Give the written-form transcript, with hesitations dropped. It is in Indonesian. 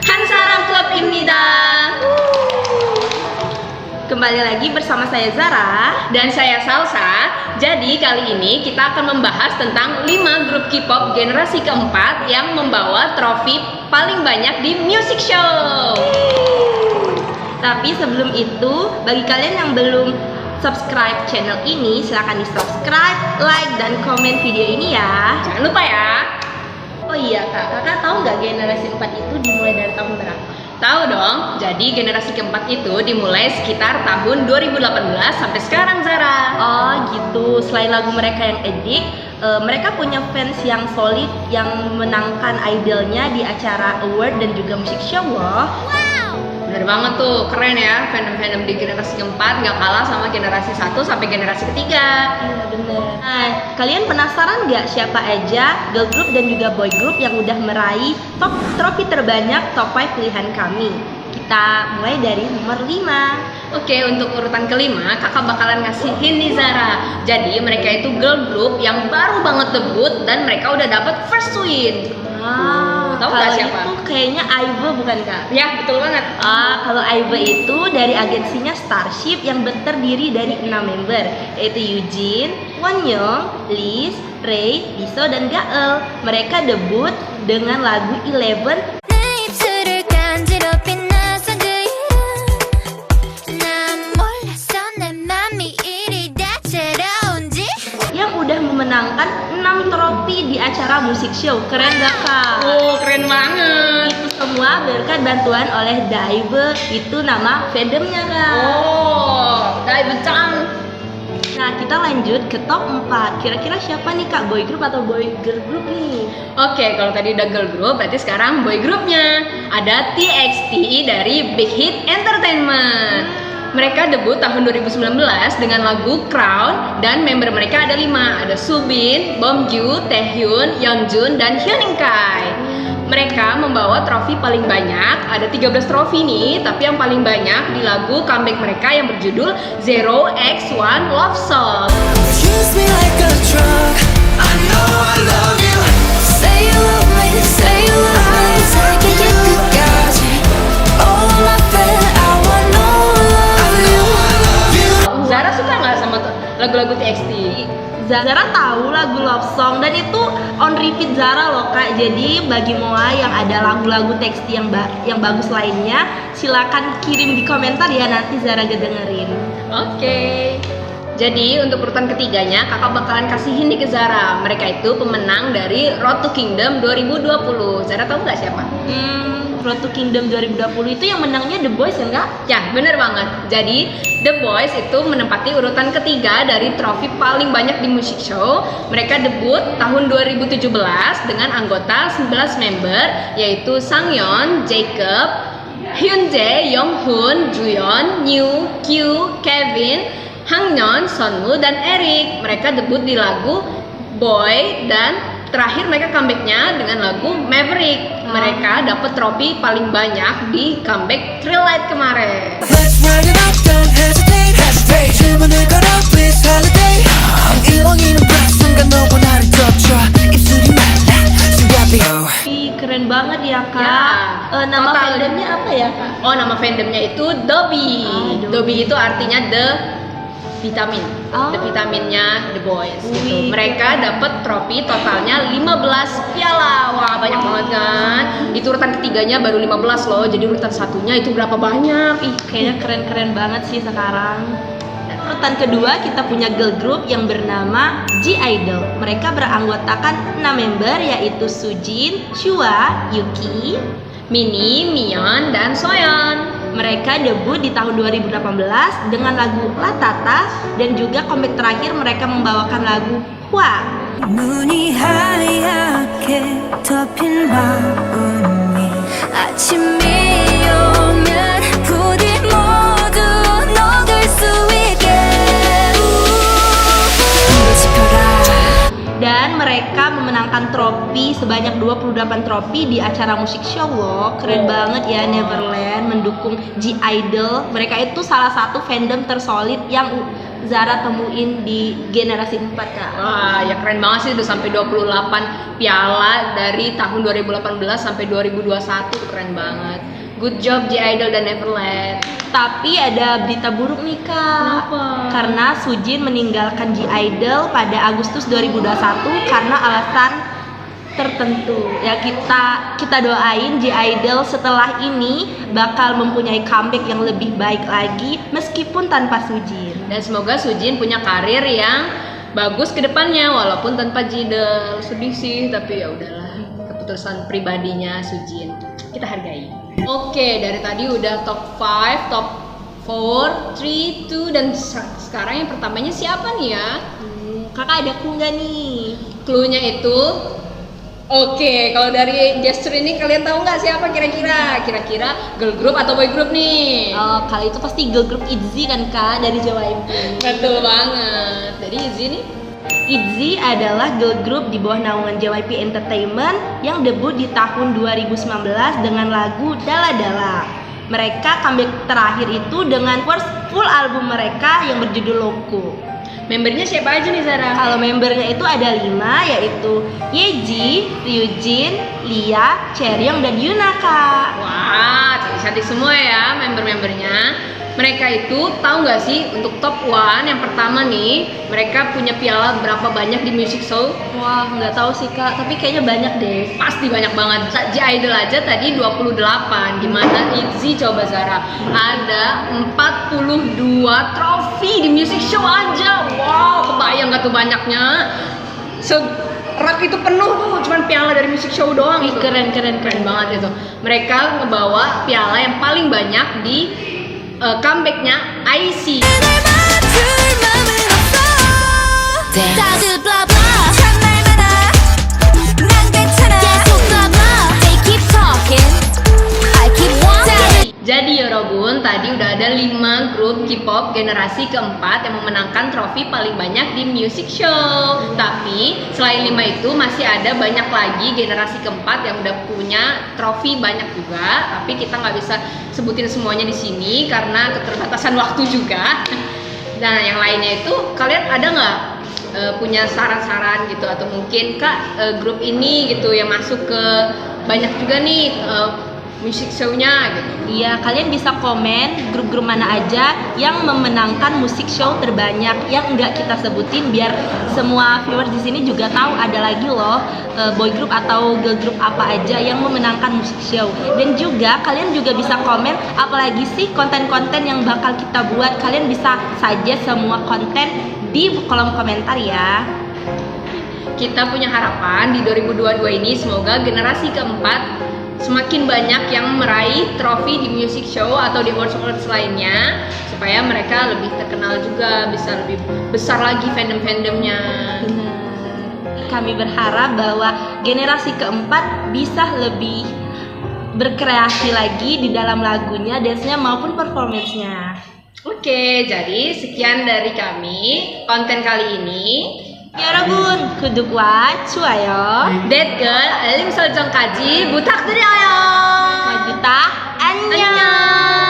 한사람 클럽입니다. Kembali lagi bersama saya Zara Dan saya Salsa. Jadi kali ini kita akan membahas tentang 5 grup K-pop generasi keempat yang membawa trofi paling banyak di music show. Tapi sebelum itu, bagi kalian yang belum subscribe channel ini, silahkan di subscribe, like, dan komen video ini ya. Jangan lupa ya. Oh iya kak, kakak tahu nggak generasi 4 itu dimulai dari tahun berapa? Tahu dong, jadi generasi keempat itu dimulai sekitar tahun 2018 sampai sekarang, Zara. Oh gitu, selain lagu mereka yang edik, mereka punya fans yang solid yang menangkan idolnya di acara award dan juga musik show loh. Bener banget tuh, keren ya fandom-fandom di generasi keempat, gak kalah sama generasi 1 sampai generasi ketiga. Iya bener. Nah, kalian penasaran nggak siapa aja girl group dan juga boy group yang udah meraih top trofi terbanyak top 5 pilihan kami? Kita mulai dari nomor 5. Oke, untuk urutan kelima, kakak bakalan ngasihin nih Zara. Jadi mereka itu girl group yang baru banget debut dan mereka udah dapet first win. Tahu nggak kalau siapa? itu kayaknya Aive bukan kak? Ya, betul banget. Kalau Aive itu dari agensinya Starship yang terdiri dari 6 member, yaitu Eugene, Wonyoung, Liz, Ray, Jisoo, dan Gael. Mereka debut dengan lagu Eleven yang udah memenangkan 6 trofi di acara musik show. Keren gak kak? Oh, keren banget. Itu semua berkat bantuan oleh Daive, itu nama fandomnya kak. Oh, Dai Becang. Nah kita lanjut ke top 4. Kira-kira siapa nih kak, boy group atau boy girl group nih? Oke, kalau tadi udah girl group, berarti sekarang boy groupnya. Ada TXT dari Big Hit Entertainment. Mereka debut tahun 2019 dengan lagu Crown dan member mereka ada 5. Ada Subin, Bomju, Taehyun, Yeonjun, dan Hyunin Kai. Mereka membawa trofi paling banyak, ada 13 trofi nih, tapi yang paling banyak di lagu comeback mereka yang berjudul Zero X1 Love Song. Use me like a drug. I know I love you. Say you love me, say you love me. Take it, you could got me. All I feel, I want no love you. Zara suka nggak sama lagu-lagu TXT? Zara tahu lagu Love Song dan itu on repeat Zara loh kak. Jadi bagi Moa yang ada lagu-lagu TXT yang bagus lainnya, silakan kirim di komentar ya, nanti Zara dengerin. Oke. Jadi untuk urutan ketiganya kakak bakalan kasihin nih ke Zara. Mereka itu pemenang dari Road to Kingdom 2020. Zara tahu nggak siapa? Road to Kingdom 2020 itu yang menangnya The Boys ya enggak? Ya, bener banget. Jadi The Boys itu menempati urutan ketiga dari trofi paling banyak di musik show. Mereka debut tahun 2017 dengan anggota 11 member, yaitu Sangyeon, Jacob, Hyunjae, Yonghoon, Juyeon, New, Q, Kevin, Hangyeon, Sunwoo, dan Eric. Mereka debut di lagu Boy dan terakhir mereka comebacknya dengan lagu Maverick. Mereka dapat trofi paling banyak di comeback Thrill Light kemarin. Let's run it up, don't hesitate. Hesitate. 질문을 걸어, please holiday. 일렁이는 breath 순간 너와 나를 덮쳐. 입술이 말라, 숨가비. Ih, keren banget ya kak. Ya, Nama total. fandomnya apa ya kak? Oh, nama fandomnya itu Dobby. Dobby itu artinya the vitamin. Oh. The vitaminnya The Boys gitu. Wih, Mereka dapat trofi totalnya 15 piala. Wah, banyak banget kan. Itu urutan ketiganya baru 15 loh. Jadi urutan satunya itu berapa banyak? Ih, Kayaknya keren-keren banget sih sekarang. Dan urutan kedua kita punya girl group yang bernama G-Idol. Mereka beranggotakan 6 member, yaitu Sujin, Chua, Yuki, Mini, Mion, dan Soyeon. Mereka debut di tahun 2018 dengan lagu Latata, dan juga comeback terakhir mereka membawakan lagu Hwa. 눈이 하얗게 덮인 마음이 아침이 오면 부디 모두 녹을 수 있게 지켜라. Dan mereka memenangkan trofi sebanyak 28 trofi di acara musik show loh. Keren banget ya Neverland mendukung G-Idol. Mereka itu salah satu fandom tersolid yang Zara temuin di generasi 4 Kak. Wah, ya keren banget sih, udah sampai 28 piala dari tahun 2018 sampai 2021, keren banget. Good job G-Idol dan Neverland. Tapi ada berita buruk nih Kak. Kenapa? Karena Sujin meninggalkan G-Idol pada Agustus 2021 karena alasan tertentu. Ya kita doain G-Idol setelah ini bakal mempunyai comeback yang lebih baik lagi meskipun tanpa Sujin. Dan semoga Sujin punya karir yang bagus ke depannya walaupun tanpa G-Idol. Sedih sih, tapi ya udahlah, keputusan pribadinya Sujin. Kita hargai. Oke, dari tadi udah top 5, top 4, 3, 2 dan sekarang yang pertamanya siapa nih ya? Kakak ada clue nggak nih? Cluenya itu oke, kalau dari gesture ini kalian tahu nggak siapa kira-kira? Kira-kira girl group atau boy group nih? Oh, kali itu pasti girl group ITZY kan Kak dari JYP. Betul banget. Jadi Izzy nih ITZY adalah girl group di bawah naungan JYP Entertainment yang debut di tahun 2019 dengan lagu Dala Dala. Mereka comeback terakhir itu dengan first full album mereka yang berjudul Loco. membernya siapa aja nih Zara? Kalau membernya itu ada 5, yaitu Yeji, Ryujin, Lia, Chaeryeong, dan Yuna Kak. Wah, cantik-cantik semua ya member-membernya. Mereka itu tahu nggak sih untuk top 1 yang pertama nih, mereka punya piala berapa banyak di music show? Wah, nggak tahu sih Kak, tapi kayaknya banyak deh. Pasti banyak banget. G-Idol aja tadi 28. Gimana ITZY coba Zara? Ada 42 trofi di music show aja. Wow, kebayang nggak tuh banyaknya? Rak itu penuh tuh, cuman piala dari music show doang. Ih, Itu keren keren banget itu. Mereka ngebawa piala yang paling banyak di comebacknya IC. 다들 blah blah 참말 많아 난 괜찮아 계속 blah blah They keep talking I keep wanting Jadi Yorobun, tadi udah ada 5 grup K-pop generasi keempat yang memenangkan trofi paling banyak di music show. Tapi selain 5 itu masih ada banyak lagi generasi keempat yang udah punya trofi banyak juga. Tapi kita nggak bisa sebutin semuanya di sini karena keterbatasan waktu juga. Nah, yang lainnya itu kalian ada nggak punya saran-saran gitu, atau mungkin Kak grup ini gitu yang masuk ke banyak juga nih music show-nya gitu. Iya, kalian bisa komen grup-grup mana aja yang memenangkan musik show terbanyak yang enggak kita sebutin biar semua viewers di sini juga tahu ada lagi loh boy group atau girl group apa aja yang memenangkan musik show. Dan juga kalian juga bisa komen apalagi sih konten-konten yang bakal kita buat. Kalian bisa saja semua konten di kolom komentar ya. Kita punya harapan di 2022 ini semoga generasi keempat semakin banyak yang meraih trofi di music show atau di awards lainnya, supaya mereka lebih terkenal juga, bisa lebih besar lagi fandom-fandomnya. Benar. Kami berharap bahwa generasi keempat bisa lebih berkreasi lagi di dalam lagunya, dance-nya maupun performance-nya. Oke, jadi sekian dari kami konten kali ini. 여러분 구독과 좋아요 댓글, 알림 설정까지 부탁드려요. 모두 다 안녕. 안녕.